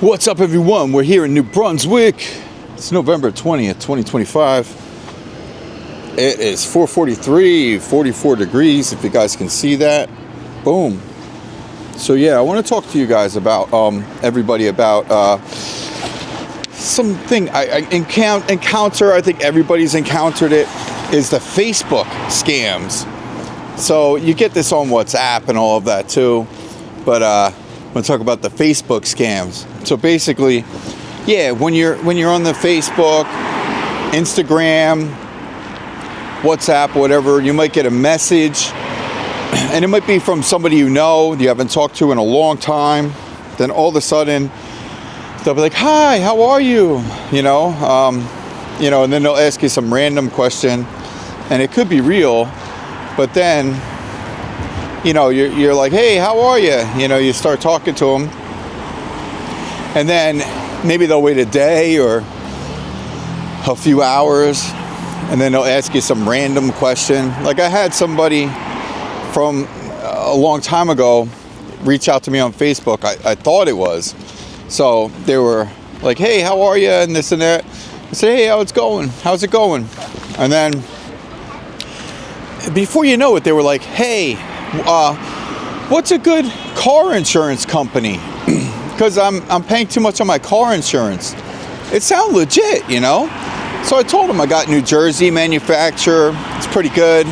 What's up, everyone? We're here in New Brunswick. It's November 20th, 2025. It is 4:43, 44 degrees, if you guys can see that. Boom. So yeah, I want to talk to you guys about everybody about something I encounter. I think everybody's encountered it, is the Facebook scams. So you get this on WhatsApp and all of that too, but I'm gonna talk about the Facebook scams. So basically, yeah, when you're on the Facebook, Instagram, WhatsApp, whatever, you might get a message, and it might be from somebody you haven't talked to in a long time. Then all of a sudden, they'll be like, "Hi, how are you?" And then they'll ask you some random question, and it could be real, but then, you're like, "Hey, how are you?" You start talking to them, and then maybe they'll wait a day or a few hours, and then they'll ask you some random question. Like I had somebody from a long time ago reach out to me on Facebook. I thought it was. So they were like, "Hey, how are you?" and this and that. I said, "Hey, how's it going? And then before you know it, they were like, "Hey, what's a good car insurance company? Because I'm paying too much on my car insurance." It sounded legit, So I told them I got New Jersey manufacturer. It's pretty good.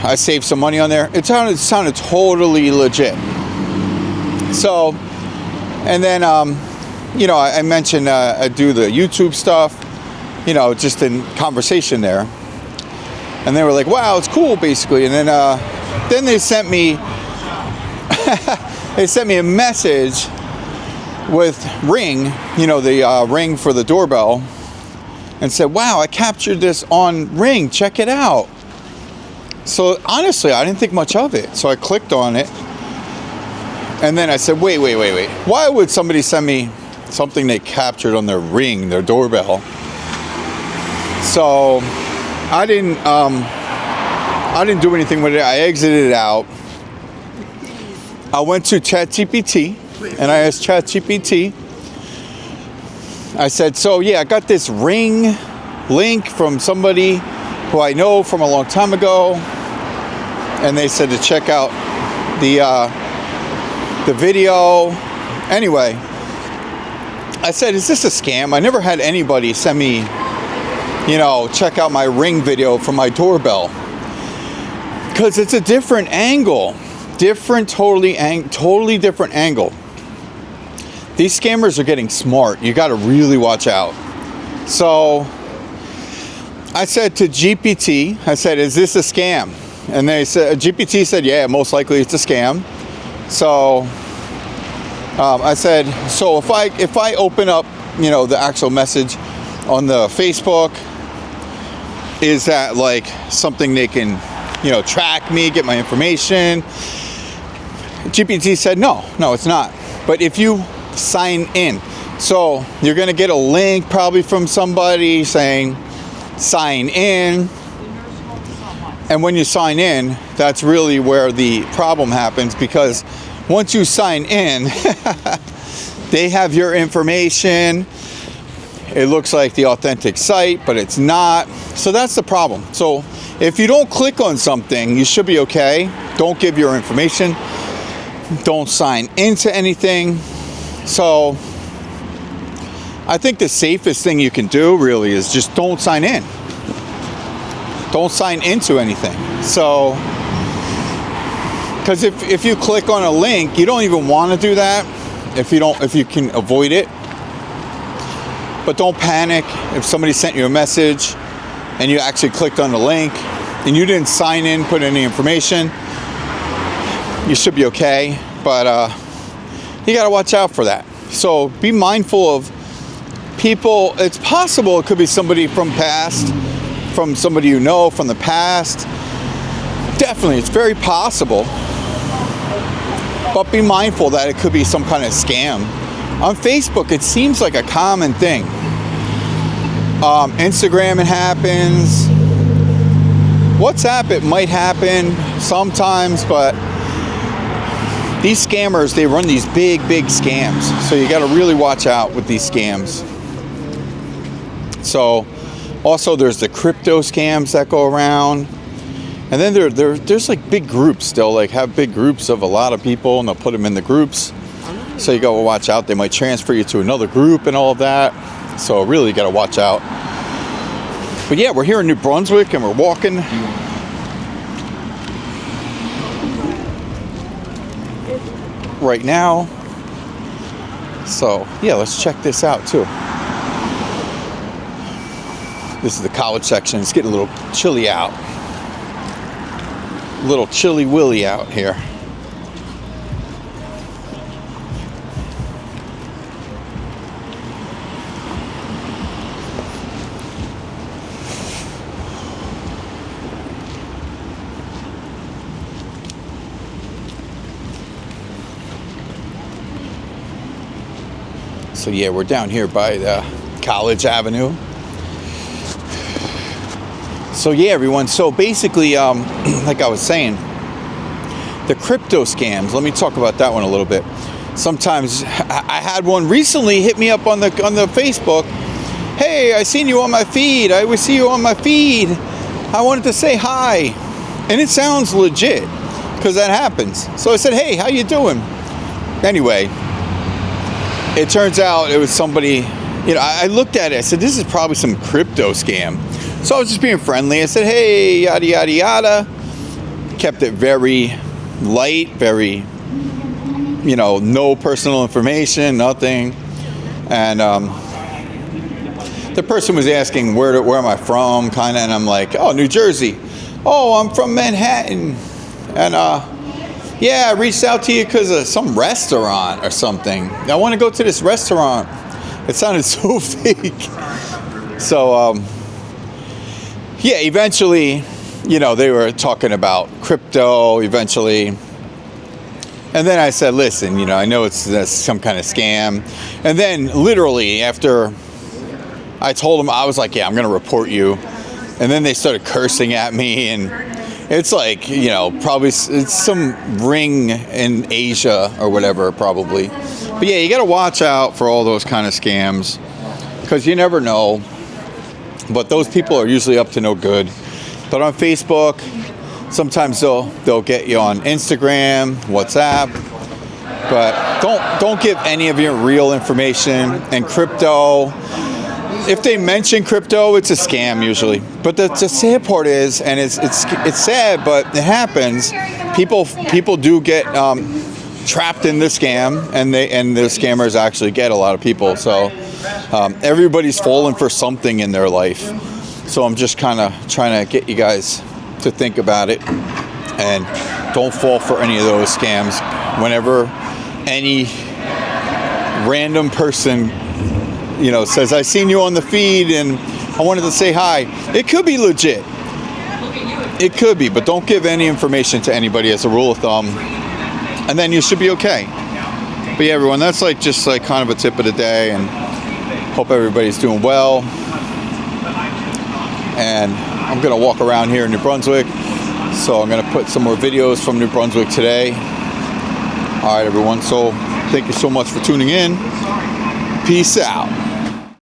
I saved some money on there. It sounded totally legit. So, and then I mentioned I do the YouTube stuff, just in conversation there. And they were like, "Wow, it's cool," basically. And then they sent me a message with Ring, the Ring for the doorbell, and said, "Wow, I captured this on Ring. Check it out." So honestly, I didn't think much of it. So I clicked on it, and then I said, wait. Why would somebody send me something they captured on their Ring, their doorbell? So I didn't do anything with it. I exited it out. I went to ChatGPT and I asked ChatGPT. I said, "So yeah, I got this Ring link from somebody who I know from a long time ago," and they said to check out the video. Anyway, I said, "Is this a scam?" I never had anybody send me, check out my Ring video from my doorbell, because it's a different angle, totally different angle. These scammers are getting smart. You got to really watch out. So I said to GPT, I said, "Is this a scam?" And they said, GPT said, "Yeah, most likely it's a scam." So I said, "So if I open up, the actual message on the Facebook, is that like something they can, track me, get my information?" GPT said, no, it's not. But if you sign in, so you're going to get a link probably from somebody saying sign in, and when you sign in, that's really where the problem happens, because once you sign in, they have your information. It looks like the authentic site, but it's not. So that's the problem. So if you don't click on something, you should be okay. Don't give your information. Don't sign into anything. So I think the safest thing you can do really is just don't sign in. Don't sign into anything. So, because if you click on a link, you don't even want to do that if you can avoid it. But don't panic if somebody sent you a message and you actually clicked on the link and you didn't sign in, put any information. You should be okay, but you got to watch out for that. So be mindful of people. It's possible it could be somebody from somebody from the past. Definitely, it's very possible. But be mindful that it could be some kind of scam. On Facebook, it seems like a common thing. Instagram, it happens. WhatsApp, it might happen sometimes, but these scammers, they run these big scams. So you got to really watch out with these scams. So also there's the crypto scams that go around. And then there's like big groups. They'll like have big groups of a lot of people, and they'll put them in the groups. So you got to watch out. They might transfer you to another group and all of that. So really got to watch out. But yeah, we're here in New Brunswick, and we're walking. Right now. So yeah, let's check this out too. This is the college section. It's getting a little chilly out. A little chilly willy out here. So yeah, we're down here by the College Avenue. So yeah, everyone. So basically, like I was saying, the crypto scams. Let me talk about that one a little bit. Sometimes I had one recently hit me up on the Facebook. Hey, I seen you on my feed. I always see you on my feed. I wanted to say hi, and it sounds legit because that happens. So I said, hey, how you doing? Anyway, it turns out it was somebody. You know, I looked at it. I said, this is probably some crypto scam. So I was just being friendly. I said, hey, yada, yada, yada. Kept it very light, very, you know, no personal information, nothing. And the person was asking, where am I from, kind of, and I'm like, oh, New Jersey. Oh, I'm from Manhattan. And yeah, I reached out to you because of some restaurant or something. I want to go to this restaurant. It sounded so fake. So, yeah, eventually, you know, they were talking about crypto eventually. And then I said, listen, you know, I know it's some kind of scam. And then literally after I told them, I was like, yeah, I'm going to report you. And then they started cursing at me. And it's like, you know, probably it's some ring in Asia or whatever, probably. But yeah, you got to watch out for all those kind of scams because you never know. But those people are usually up to no good. But on Facebook, sometimes they'll get you on Instagram, WhatsApp. But don't give any of your real information. And crypto, if they mention crypto, it's a scam usually. But the sad part is, and it's sad, but it happens. People do get trapped in the scam, and the scammers actually get a lot of people. So everybody's fallen for something in their life. So I'm just kind of trying to get you guys to think about it and don't fall for any of those scams. Whenever any random person, you know, says, I seen you on the feed and I wanted to say hi, it could be legit. It could be, but don't give any information to anybody as a rule of thumb, and then you should be okay. But yeah, everyone, that's like just like kind of a tip of the day, and hope everybody's doing well. And I'm gonna walk around here in New Brunswick, so I'm gonna put some more videos from New Brunswick today. All right, everyone, so thank you so much for tuning in. Peace out.